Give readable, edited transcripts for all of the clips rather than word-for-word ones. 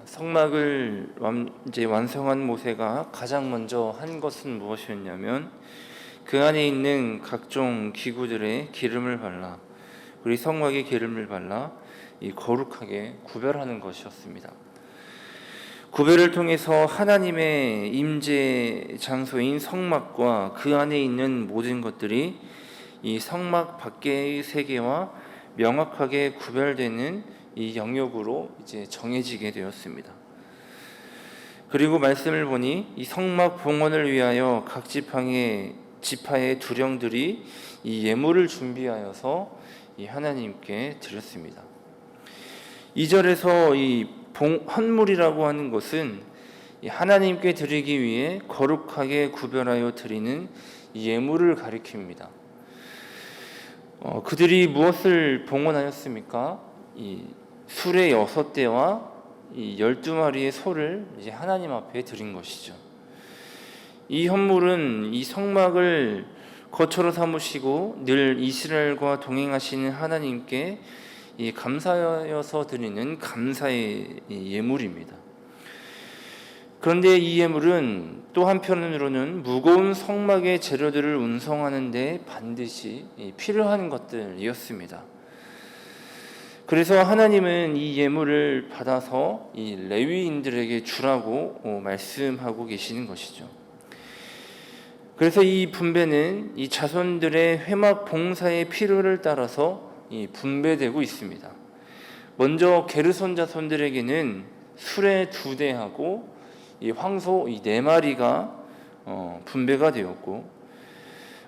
성막을 이제 완성한 모세가 가장 먼저 한 것은 무엇이었냐면 그 안에 있는 각종 기구들의 기름을 발라, 우리 성막에 기름을 발라 이 거룩하게 구별하는 것이었습니다. 구별을 통해서 하나님의 임재 장소인 성막과 그 안에 있는 모든 것들이 이 성막 밖의 세계와 명확하게 구별되는 이 영역으로 이제 정해지게 되었습니다. 그리고 말씀을 보니 이 성막 봉헌을 위하여 각 지파의 두령들이 이 예물을 준비하여서 이 하나님께 드렸습니다. 2절에서 이 헌물이라고 하는 것은 하나님께 드리기 위해 거룩하게 구별하여 드리는 예물을 가리킵니다. 그들이 무엇을 봉헌하였습니까? 이 수레 6대와 이 12마리의 소를 이제 하나님 앞에 드린 것이죠. 이 헌물은 이 성막을 거처로 삼으시고 늘 이스라엘과 동행하시는 하나님께 이 감사하여서 드리는 감사의 예물입니다. 그런데 이 예물은 또 한편으로는 무거운 성막의 재료들을 운송하는 데 반드시 필요한 것들이었습니다. 그래서 하나님은 이 예물을 받아서 이 레위인들에게 주라고 말씀하고 계시는 것이죠. 그래서 이 분배는 이 자손들의 회막 봉사의 필요를 따라서 분배되고 있습니다. 먼저 게르손 자손들에게는 수레 2대하고 이 황소 4마리가 분배가 되었고,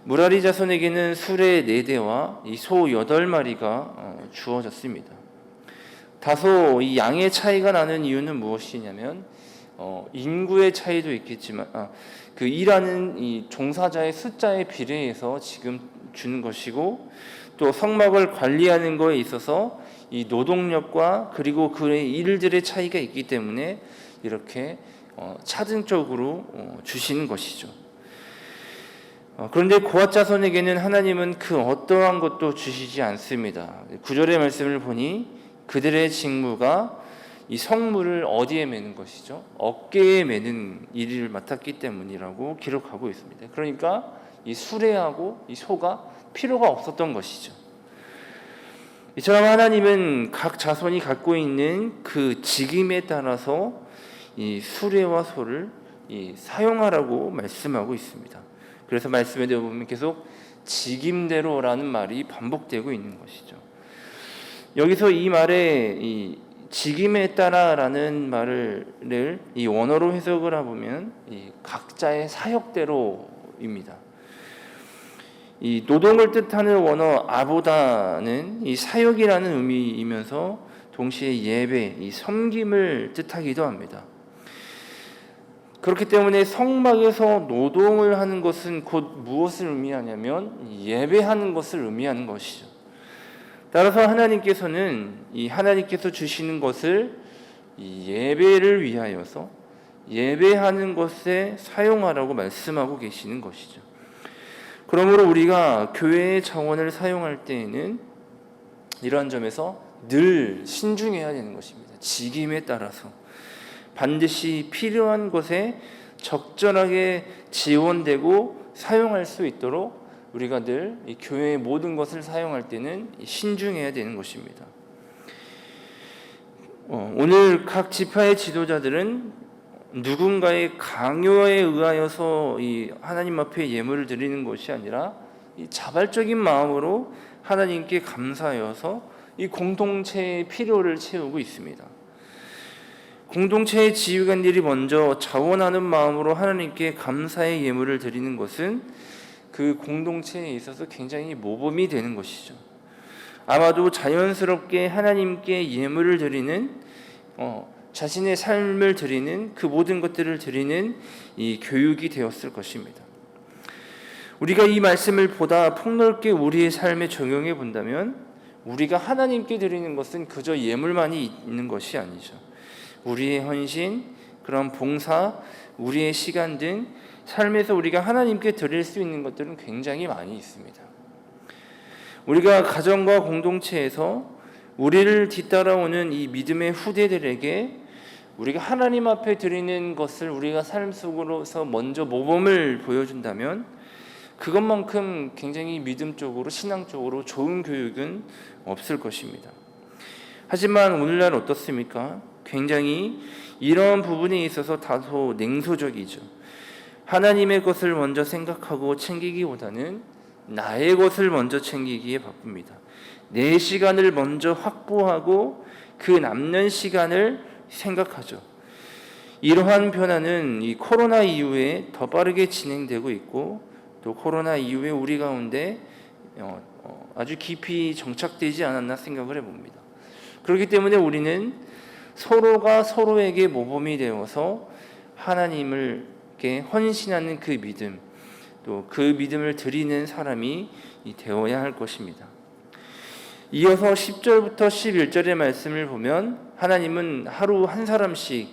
무라리 자손에게는 수레 4대와 이 소 8마리가 주어졌습니다. 다소 이 양의 차이가 나는 이유는 무엇이냐면 인구의 차이도 있겠지만 그 일하는 이 종사자의 숫자에 비례해서 지금 주는 것이고, 또 성막을 관리하는 것에 있어서 이 노동력과 그리고 그의 일들의 차이가 있기 때문에 이렇게 차등적으로 주시는 것이죠. 그런데 고앗 자손에게는 하나님은 그 어떠한 것도 주시지 않습니다. 9절의 말씀을 보니 그들의 직무가 이 성물을 어디에 매는 것이죠? 어깨에 매는 일을 맡았기 때문이라고 기록하고 있습니다. 그러니까 이 수레하고 이 소가 필요가 없었던 것이죠. 이처럼 하나님은 각 자손이 갖고 있는 그 직임에 따라서 이 수레와 소를 사용하라고 말씀하고 있습니다. 그래서 말씀에 보면 계속 직임대로라는 말이 반복되고 있는 것이죠. 여기서 이 말에 이 직임에 따라라는 말을 이 원어로 해석을 해보면 이 각자의 사역대로입니다. 이 노동을 뜻하는 원어 아보다는 이 사역이라는 의미이면서 동시에 예배, 이 섬김을 뜻하기도 합니다. 그렇기 때문에 성막에서 노동을 하는 것은 곧 무엇을 의미하냐면 예배하는 것을 의미하는 것이죠. 따라서 하나님께서는 이 하나님께서 주시는 것을 이 예배를 위하여서 예배하는 것에 사용하라고 말씀하고 계시는 것이죠. 그러므로 우리가 교회의 자원을 사용할 때에는 이러한 점에서 늘 신중해야 되는 것입니다. 직임에 따라서 반드시 필요한 것에 적절하게 지원되고 사용할 수 있도록 우리가 늘 이 교회의 모든 것을 사용할 때는 신중해야 되는 것입니다. 오늘 각 지파의 지도자들은 누군가의 강요에 의하여서 이 하나님 앞에 예물을 드리는 것이 아니라 이 자발적인 마음으로 하나님께 감사하여서 이 공동체의 필요를 채우고 있습니다. 공동체의 지휘관들이 먼저 자원하는 마음으로 하나님께 감사의 예물을 드리는 것은 그 공동체에 있어서 굉장히 모범이 되는 것이죠. 아마도 자연스럽게 하나님께 예물을 드리는 자신의 삶을 드리는 그 모든 것들을 드리는 이 교육이 되었을 것입니다. 우리가 이 말씀을 보다 폭넓게 우리의 삶에 적용해 본다면 우리가 하나님께 드리는 것은 그저 예물만이 있는 것이 아니죠. 우리의 헌신, 그런 봉사, 우리의 시간 등 삶에서 우리가 하나님께 드릴 수 있는 것들은 굉장히 많이 있습니다. 우리가 가정과 공동체에서 우리를 뒤따라오는 이 믿음의 후대들에게 우리가 하나님 앞에 드리는 것을 우리가 삶 속으로서 먼저 모범을 보여준다면 그것만큼 굉장히 믿음적으로 신앙적으로 좋은 교육은 없을 것입니다. 하지만 오늘날 어떻습니까? 굉장히 이런 부분에 있어서 다소 냉소적이죠. 하나님의 것을 먼저 생각하고 챙기기보다는 나의 것을 먼저 챙기기에 바쁩니다. 내 시간을 먼저 확보하고 그 남는 시간을 생각하죠. 이러한 변화는 이 코로나 이후에 더 빠르게 진행되고 있고 또 코로나 이후에 우리 가운데 아주 깊이 정착되지 않았나 생각을 해봅니다. 그렇기 때문에 우리는 서로가 서로에게 모범이 되어서 하나님을께 헌신하는 그 믿음, 또 그 믿음을 드리는 사람이 되어야 할 것입니다. 이어서 10절부터 11절의 말씀을 보면 하나님은 하루 한 사람씩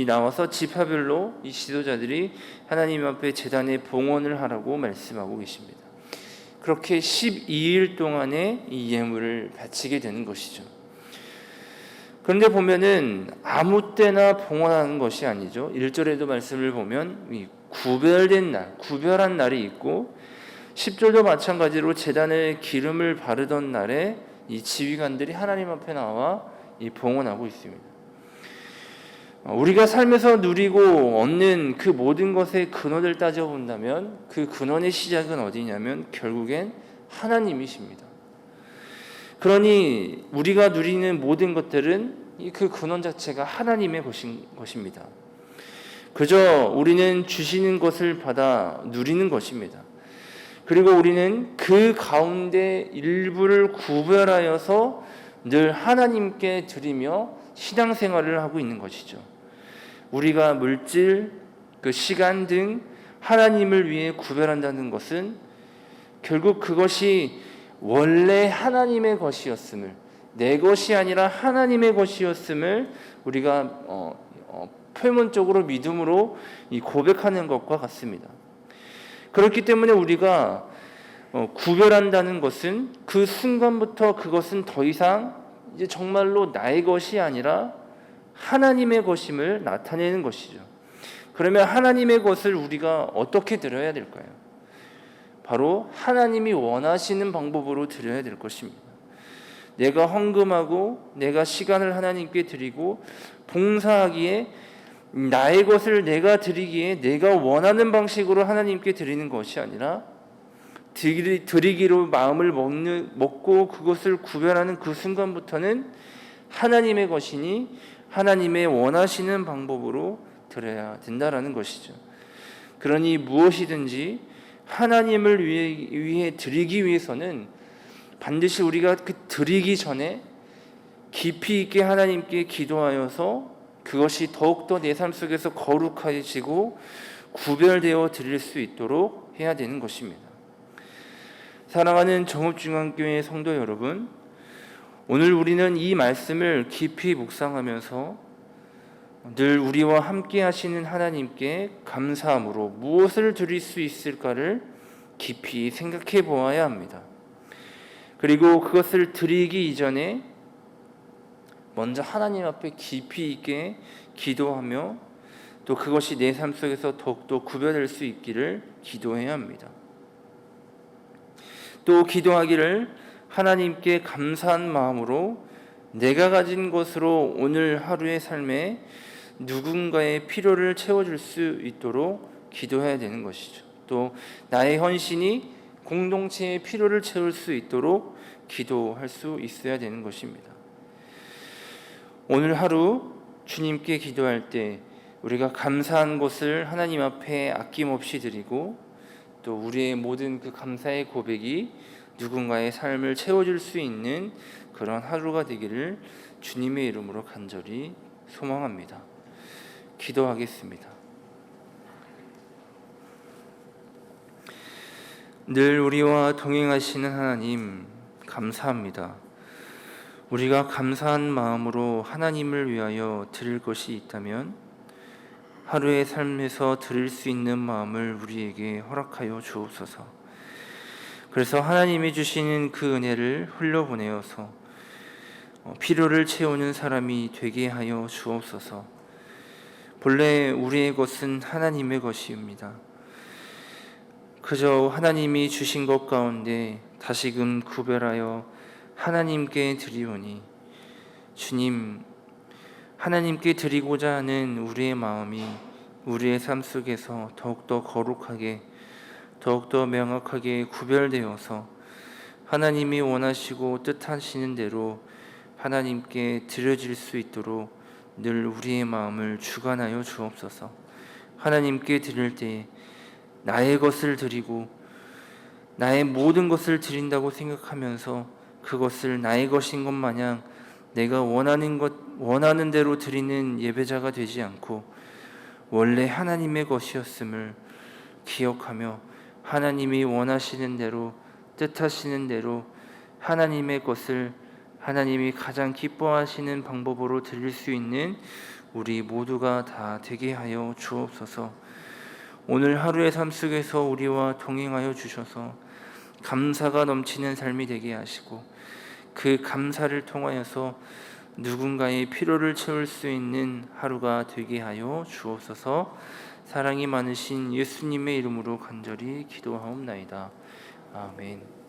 나와서 지파별로 이 지도자들이 하나님 앞에 제단에 봉헌을 하라고 말씀하고 계십니다. 그렇게 12일 동안의 이 예물을 바치게 되는 것이죠. 그런데 보면은 아무 때나 봉헌하는 것이 아니죠. 1절에도 말씀을 보면 이 구별된 날, 구별한 날이 있고 10절도 마찬가지로 제단에 기름을 바르던 날에 이 지휘관들이 하나님 앞에 나와 이 봉헌하고 있습니다. 우리가 삶에서 누리고 얻는 그 모든 것의 근원을 따져본다면 그 근원의 시작은 어디냐면 결국엔 하나님이십니다. 그러니 우리가 누리는 모든 것들은 그 근원 자체가 하나님의 것입니다. 그저 우리는 주시는 것을 받아 누리는 것입니다. 그리고 우리는 그 가운데 일부를 구별하여서 늘 하나님께 드리며 신앙생활을 하고 있는 것이죠. 우리가 물질, 그 시간 등 하나님을 위해 구별한다는 것은 결국 그것이 원래 하나님의 것이었음을, 내 것이 아니라 하나님의 것이었음을 우리가 표면적으로 믿음으로 고백하는 것과 같습니다. 그렇기 때문에 우리가 구별한다는 것은 그 순간부터 그것은 더 이상 이제 정말로 나의 것이 아니라 하나님의 것임을 나타내는 것이죠. 그러면 하나님의 것을 우리가 어떻게 드려야 될까요? 바로 하나님이 원하시는 방법으로 드려야 될 것입니다. 내가 헌금하고 내가 시간을 하나님께 드리고 봉사하기에 나의 것을 내가 드리기에 내가 원하는 방식으로 하나님께 드리는 것이 아니라 드리기로 마음을 먹고 그것을 구별하는 그 순간부터는 하나님의 것이니 하나님의 원하시는 방법으로 드려야 된다라는 것이죠. 그러니 무엇이든지 하나님을 위해 드리기 위해서는 반드시 우리가 그 드리기 전에 깊이 있게 하나님께 기도하여서 그것이 더욱더 내 삶 속에서 거룩해지고 구별되어 드릴 수 있도록 해야 되는 것입니다. 사랑하는 정읍중앙교회 성도 여러분, 오늘 우리는 이 말씀을 깊이 묵상하면서 늘 우리와 함께 하시는 하나님께 감사함으로 무엇을 드릴 수 있을까를 깊이 생각해 보아야 합니다. 그리고 그것을 드리기 이전에 먼저 하나님 앞에 깊이 있게 기도하며 또 그것이 내 삶 속에서 더욱더 구별될 수 있기를 기도해야 합니다. 또 기도하기를 하나님께 감사한 마음으로 내가 가진 것으로 오늘 하루의 삶에 누군가의 필요를 채워줄 수 있도록 기도해야 되는 것이죠. 또 나의 헌신이 공동체의 필요를 채울 수 있도록 기도할 수 있어야 되는 것입니다. 오늘 하루 주님께 기도할 때 우리가 감사한 것을 하나님 앞에 아낌없이 드리고 또 우리의 모든 그 감사의 고백이 누군가의 삶을 채워줄 수 있는 그런 하루가 되기를 주님의 이름으로 간절히 소망합니다. 기도하겠습니다. 늘 우리와 동행하시는 하나님 감사합니다. 우리가 감사한 마음으로 하나님을 위하여 드릴 것이 있다면 하루의 삶에서 드릴 수 있는 마음을 우리에게 허락하여 주옵소서. 그래서 하나님이 주시는 그 은혜를 흘려보내어서 필요를 채우는 사람이 되게 하여 주옵소서. 본래 우리의 것은 하나님의 것이옵니다. 그저 하나님이 주신 것 가운데 다시금 구별하여 하나님께 드리오니, 주님, 하나님께 드리고자 하는 우리의 마음이 우리의 삶 속에서 더욱더 거룩하게, 더욱더 명확하게 구별되어서 하나님이 원하시고 뜻하시는 대로 하나님께 드려질 수 있도록 늘 우리의 마음을 주관하여 주옵소서. 하나님께 드릴 때 나의 것을 드리고 나의 모든 것을 드린다고 생각하면서 그것을 나의 것인 것 마냥 내가 원하는 대로 드리는 예배자가 되지 않고 원래 하나님의 것이었음을 기억하며 하나님이 원하시는 대로, 뜻하시는 대로 하나님의 것을 하나님이 가장 기뻐하시는 방법으로 드릴 수 있는 우리 모두가 다 되게 하여 주옵소서. 오늘 하루의 삶 속에서 우리와 동행하여 주셔서 감사가 넘치는 삶이 되게 하시고, 그 감사를 통하여서 누군가의 필요를 채울 수 있는 하루가 되게 하여 주옵소서. 사랑이 많으신 예수님의 이름으로 간절히 기도하옵나이다. 아멘.